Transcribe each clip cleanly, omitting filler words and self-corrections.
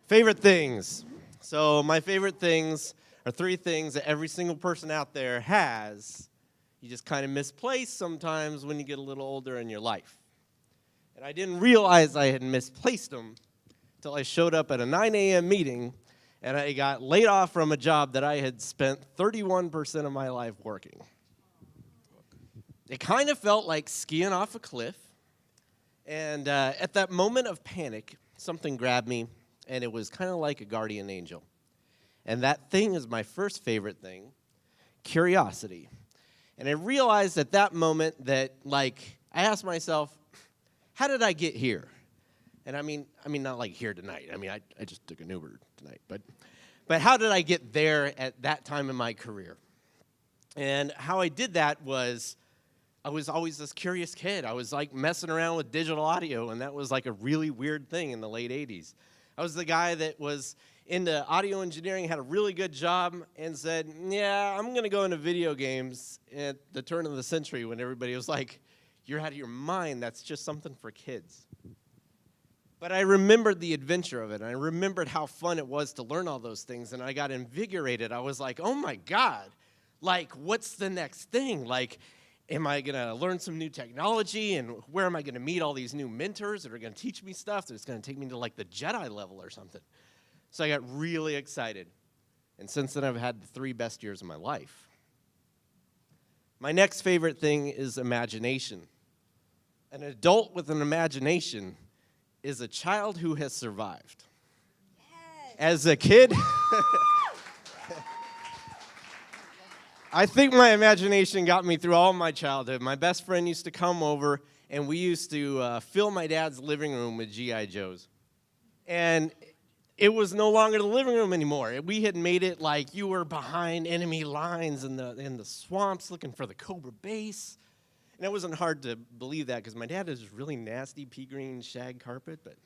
Favorite things. So my favorite things are three things that every single person out there has. You just kind of misplace sometimes when you get a little older in your life. And I didn't realize I had misplaced them until I showed up at a 9 a.m. meeting and I got laid off from a job that I had spent 31% of my life working. It kind of felt like skiing off a cliff. And at that moment of panic, something grabbed me, and it was kind of like a guardian angel. And that thing is my first favorite thing, curiosity. And I realized at that moment that, I asked myself, how did I get here? And I mean, not like here tonight. I just took an Uber tonight. But how did I get there at that time in my career? And how I did that was, I was always this curious kid. I was messing around with digital audio, and that was a really weird thing in the late 80s. I was the guy that was into audio engineering, had a really good job, and said, yeah, I'm going to go into video games at the turn of the century when everybody was like, you're out of your mind. That's just something for kids. But I remembered the adventure of it, and I remembered how fun it was to learn all those things, and I got invigorated. I was like, oh, my God, what's the next thing? Am I going to learn some new technology, and where am I going to meet all these new mentors that are going to teach me stuff that's going to take me to the Jedi level or something? So I got really excited, and since then I've had the 3 best years of my life. My next favorite thing is imagination. An adult with an imagination is a child who has survived. Yes. As a kid, I think my imagination got me through all my childhood. My best friend used to come over, and we used to fill my dad's living room with G.I. Joes. And it was no longer the living room anymore. We had made it like you were behind enemy lines in the swamps looking for the Cobra base. And it wasn't hard to believe that because my dad has really nasty pea green shag carpet. But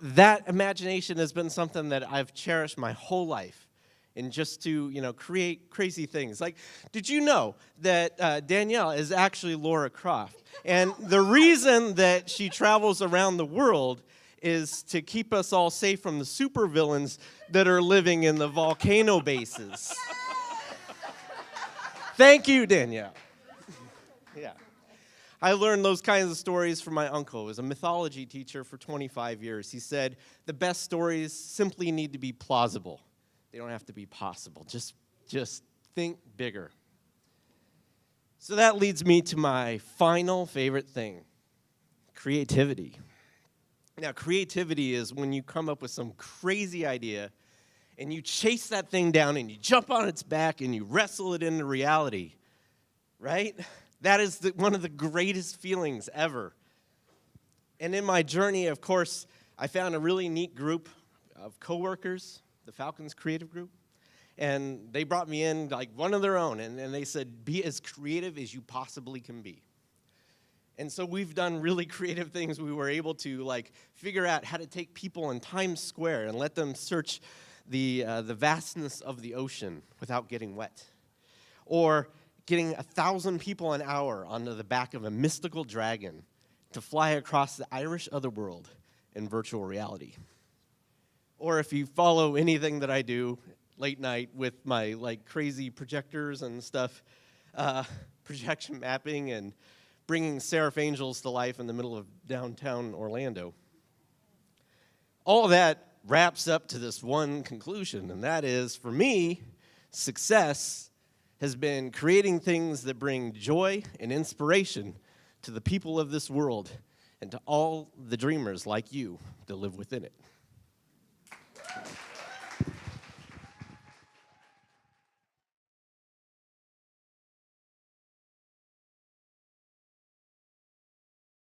that imagination has been something that I've cherished my whole life. And just to, create crazy things. Did you know that Danielle is actually Lara Croft? And the reason that she travels around the world is to keep us all safe from the supervillains that are living in the volcano bases. Thank you, Danielle. Yeah. I learned those kinds of stories from my uncle. He was a mythology teacher for 25 years. He said, the best stories simply need to be plausible. They don't have to be possible. Just think bigger. So that leads me to my final favorite thing, creativity. Now, creativity is when you come up with some crazy idea and you chase that thing down and you jump on its back and you wrestle it into reality, right? That is one of the greatest feelings ever. And in my journey, of course, I found a really neat group of coworkers, the Falcons Creative Group, and they brought me in one of their own, and they said, be as creative as you possibly can be. And so we've done really creative things. We were able to figure out how to take people in Times Square and let them search the vastness of the ocean without getting wet. Or getting 1,000 people an hour onto the back of a mystical dragon to fly across the Irish otherworld in virtual reality. Or if you follow anything that I do late night with my crazy projectors and stuff, projection mapping and bringing seraph angels to life in the middle of downtown Orlando. All of that wraps up to this one conclusion, and that is, for me, success has been creating things that bring joy and inspiration to the people of this world and to all the dreamers like you that live within it.